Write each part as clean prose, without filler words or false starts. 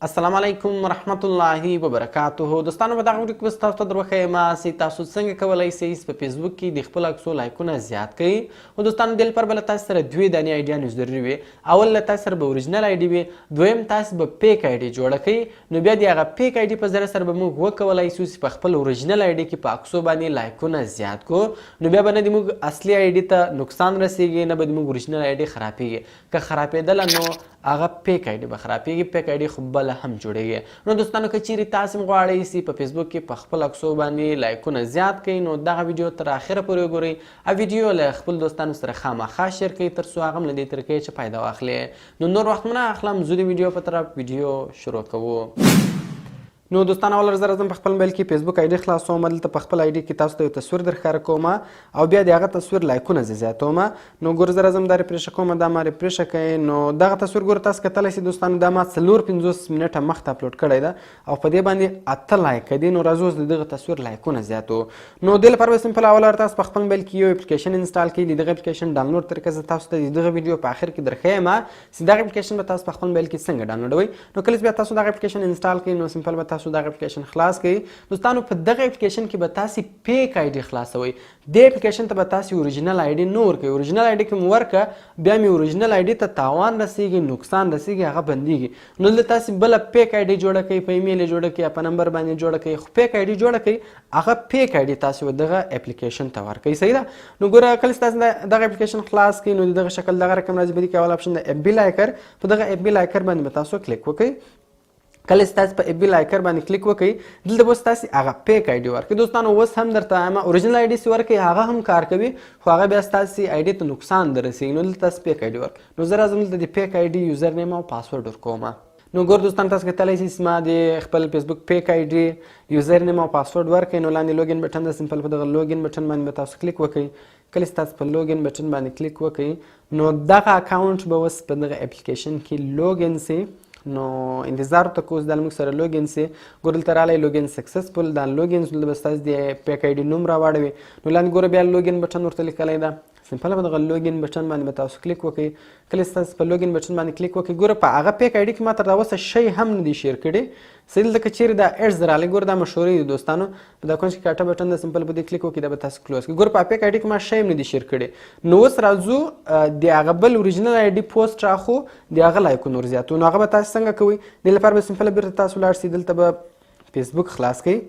السلام علیکم ورحمت الله وبرکاته. دوستانو په دغه ویډیو کې به تاسو ته دروښیم چې تاسو څنګه کولی شئ په فیسبوک کې د خپلو عکسو لایکونه زیات کړئ. او دوستانو دې لپاره به له تاسو سره دوې دانې ایډیانې ضروري وي. اول له تاسو سره به اوریجنل آی ډي وي، دویم تاسو به پیک آی ډي جوړه کړئ. نو بیا د هغه پیک آی ډي په ذریعه سره به موږ وکولی شو چې په خپل اوریجنل آی ډي کې په عکسو باندې لایکونه زیات کړو. نو بیا به نه د موږ اصلي آی ډي ته نقصان رسیږي، نه به د موږ اوریجنل آی ډي خرابیږي. که خرابېدله نو هغه پیک آی ډي به خرابیږي، پیک آی ډي خو بله هم جوړیږي. نو دوستانو که چیرې تاسو هم غواړئ چې په فیسبوک کې په خپل عکسو باندې لایکونه زیات کړئ، نو دغه ویډیو تر اخره پورې وګورئ او ویډیو له خپل دوستانو سره خامخا شیر کړئ تر څو هغه هم له دې طریقې چې فایده واخلي. نو نور وخت نه اخلم، زه د ویډیو په طرف ویډیو شروع کوو. نو دوستانو اول زه راځم په خپل موبایل کې فیسبوک آی ډي خلاصوم. دلته په خپل آی ډي کې تاسو ته یو تصویر درښکاره کوم او بیا د هغه تصویر لایکونه زه زیاتوم. نو ګوره زه راځم دا ریفریشه کوم، دا ما ریفریشه کوي. نو دغه تصویر ګوره تاسو کتلی شئ دوستانو، دا ما 4-50 منټه مخته اپلوډ کړی ده او په دې باندې 8 لایکه دي. نو راځو اوس د دغه تصویر لایکونه زیاتو. نو دې لپاره به سمپل اول تاسو په خپل موبایل کې یو اپلیکیشن انسټال کړئ. د دغه اپلیکیشن ډاونلوډ طریقه زه تاسو ته د دغه ویډیو په اخر کې درښیم چې دغه اپلیکیشن به تاسو په خپل موبایل کې څنګه ډاونلوډوئ. نو کله چې بیا تاسو دغه اپلیکیشن انسټال کړئ نو سمپل به تاسو دغه اپلیکیشن خلاص کړئ. دوستانو په دغه اپلیکیشن کې به تاسو پیک آی ډي خلاصوئ. دې اپلیکیشن ته به تاسو اوریجنل آی ډي نه ورکوئ. اوریجنل آی ډي کې مو ورکړه بیا مې اوریجنل آی ډي ته تاوان رسیږي، نقصان رسیږي، هغه بندیږي. نو دلته تاسو بله پیک آی ډي جوړه کړئ، په ایمیل یې جوړه کړئ یا په نمبر باندې جوړه کړئ، خو پیک آی ډي جوړه کړئ، هغه پیک آی ډي تاسو دغه اپلیکیشن ته ورکړئ. صحیح ده؟ نو ګوره کله چې تاسو دغه اپلیکیشن خلاص کړئ نو دغه شکل دغه رقم راځي. په دې کې اول اپشن د اف بي لایکر، په دغه اف بي لایکر باندې به تاسو کلیک وکړئ. کله چې تاسو په اف بي لایکر باندې کلیک وکړئ دلته به اوس تاسو هغه پیک آی ډي ورکړئ. دوستانو اوس هم درته وایم اوریجنل آی ډي چې ورکړئ هغه هم کار کوي، خو هغه بیا ستاسو آی ډي ته نقصان دررسوي. نو دلته تاسو پیک آی ډي ورکړئ. نو زه راځم دلته د پیک آی ډي یوزر نیم او پاسورډ ورکوم. نو ګور دوستان تاسو کتلی شئ چې ما د خپل فیسبوک پیک آی ډي یوزر نیم او پاسورډ ورکړئ. نو لاندې لوګین بټن ده، سمپل په دغه لوګین بټن باندې به تاسو کلیک وکړئ. کله چې تاسو په لوګین بټن باندې کلیک وکړئ نو دغه اکاونټ به اوس په دغه اپلیکیشن کې لوګین سي. نو انتظار ته کوز د موږ سره لوګین سي. ګور دلته رالی لوګین سکسسفل، دا لوګین دلته به ستاسو د پیک آی ډي نوم راواړوي. نو لاندې ګوره بیا لوګین بټن ورته لیکلی ده، سمپل په دغه لوګین بټن باندې به تاسو کلیک وکړئ. کله چې تاسو په لوګین بټن باندې کلیک وکړئ ګوره په هغه پیک آی ډي کې ما تر اوسه شی هم نه دی شیر کړی. صحیح دلته که چیرې دا ایډز رالی ګوره دا مشهورې دي دوستانو، په دا کونج کې کاټه بټن ده، سمپل په دې کلیک وکړئ، دا به تاسو کلوز کړئ. ګوره په پیک آی ډي کې ما شی هم نه دی شیر کړی. نو اوس راځو د هغه بل اوریجنل آی ډي پوسټ راخو د هغه لایکونه ورزیاتو. نو هغه به تاسو څنګه کوئ؟ دې لپاره به سمپل بیرته تاسو ولاړ شئ، دلته به فیسبوک خلاص کړئ.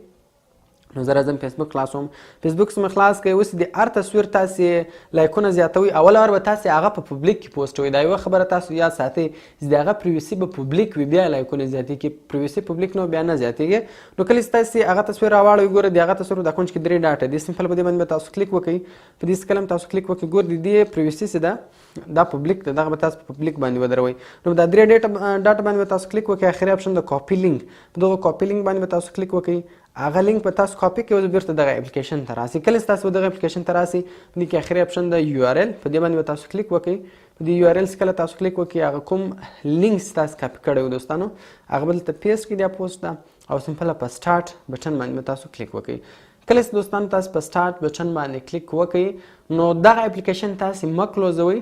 نو زه راځم فیسبوک خلاصوم. فیسبوک چې مې خلاص کړئ اوس د هر تصویر تاسې لایکونه زیاتوئ. اول وار به تاسې هغه په پبلیک کې پوسټوئ. دا یوه خبره تاسو یاد ساتئ چې د هغه پریویسي به پبلیک وي، بیا لایکونه زیاتېږي. پریویسي پبلیک نه بیا نه زیاتېږي. نو کله چې تاسې هغه تصویر راواړوئ ګوره د هغه تصویر د کونج کې 3 ډاټه دي، سمپل په دې باندې به تاسو کلیک وکړئ. په دې سکل هم تاسو کلیک وکړئ. ګوره د دې پریویسي چې ده دا پبلیک ده، دغه به تاسو په پبلیک باندې ودروئ. نو دا 3 ډاټه باندې به تاسو کلیک وکړئ. اخري اپشن د کاپي لینک، په دغه کاپي لینک باندې به تاسو کلیک وکړئ. هغه لینک به تاسو کاپي کړئ او بیرته دغه اپلیکیشن ته راسئ. کله چې تاسو دغه اپلیکیشن ته راسئ په دې کې اخري اپشن د یو آر ایل، په دې باندې به تاسو کلیک وکړئ. په دې یو آر ایل چې کله تاسو کلیک وکړئ هغه کوم لینک چې تاسو کاپي کړی و دوستانو هغه به دلته پیسټ کړئ، دا پوسټ ده، او سمپله په سټارټ بټن باندې به تاسو کلیک وکړئ. کله چې دوستانو تاسو په سټارټ بټن باندې کلیک وکړئ نو دغه اپلیکیشن تاسو مه کلوزوئ.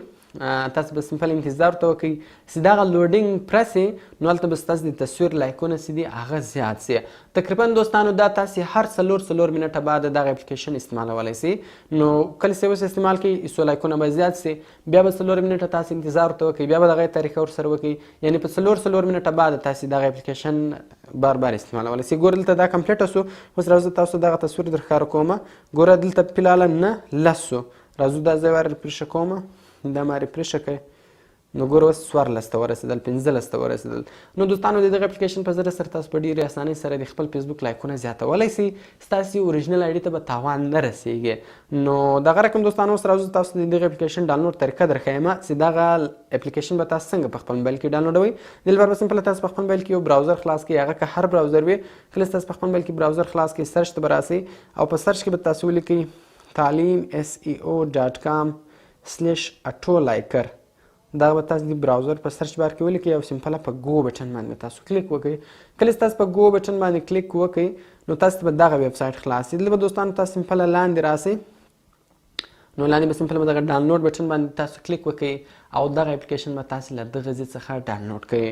تاسو به سمپل انتظار ته وکړئ چې دغه لوډینګ پرسي نو هلته به ستاسو د تصویر لایکونه چې دي هغه زیات سي. تقریبا دوستانو دا تاسو هر 4 منټه بعد دغه اپلیکیشن استعمالولی سي. نو کله چې اوس استعمال کړئ سو لایکونه به زیات سي، بیا به 4 منټه تاسو انتظار ته وکړئ، بیا به دغه طریقه ورسره وکړئ. یعنې په 4 منټه بعد تاسو دغه اپلیکیشن بار بار استعمالولی سي. ګوره دلته دا کمپلیټه سو. اوس راځو تاسو دغه تصویر درښکاره کومه. ګوره دلته فلحاله نه لس سو. راځو دا ځای ور ریفریشه کومه، دا ما ریفریشه کړئ. نو ګوره اوس 14 ته ورسېدل، 15 ته ورسېدل. نو دوستانو د دغه اپلیکیشن په ذریعه سره تاسو په ډېرې اسانۍ سره د خپل فیسبوک لایکونه زیاتولی سئ. ستاسو اوریجنل آی ډي ته به تاوان نه رسیږي. نو دغه رقم دوستانو اوس راځو تاسو د دغه اپلیکیشن ډاونلوډ طریقه درښیم چې دغه اپلیکیشن به تاسو څنګه په خپل موبایل کې ډاونلوډوئ. دې لپاره به سمپل تاسو په خپل موبایل کې یو براوزر خلاص کړئ، هغه که هر براوزر وي. کله چې تاسو په خپل موبایل کې براوزر خلاص کړئ سرچ ته به راسئ او په سرچ کې به تاسو ولیکئ talim.seo.com/auto-liker. دا به تاسو د براوزر په سرچ بار کې ولیکئ او سمپله په گو بټن باندې تاسو کلیک وکړئ. کله چې تاسو په گو بټن باندې کلیک وکړئ نو تاسو به دغه ویب سایټ خلاص شي. دلته به دوستانو تاسو سمپله لاندې راسئ. نو لاندې به سمپل دغه ډاونلوډ بټن باندې تاسو کلیک وکړئ او دغه اپلیکیشن به تاسو له دغه ځای څخه ډاونلوډ کړئ.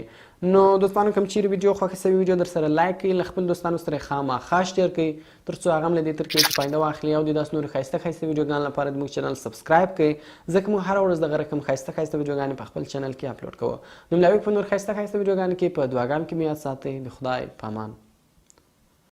نو دوستانو کوم چیرې ویډیو خوښه سوي ویډیو در سره لایک کړئ، له خپل دوستانو سره خامخا شیر کړئ تر څو هغه هم له دې تر کې فایده واخلي او د داسې نورو ښایسته ښایسته ویډیوګانو لپاره زموږ چینل سبسکرایب کړئ ځکه موږ هره ورځ دغه رقم ښایسته ښایسته ویډیوګانې په خپل چینل کې اپلوډ کوو. نو ملاوي په نور ښایسته ښایسته ویډیوګانو کې په دعاګانو کې مې یاد ساتئ. د خدای په امان.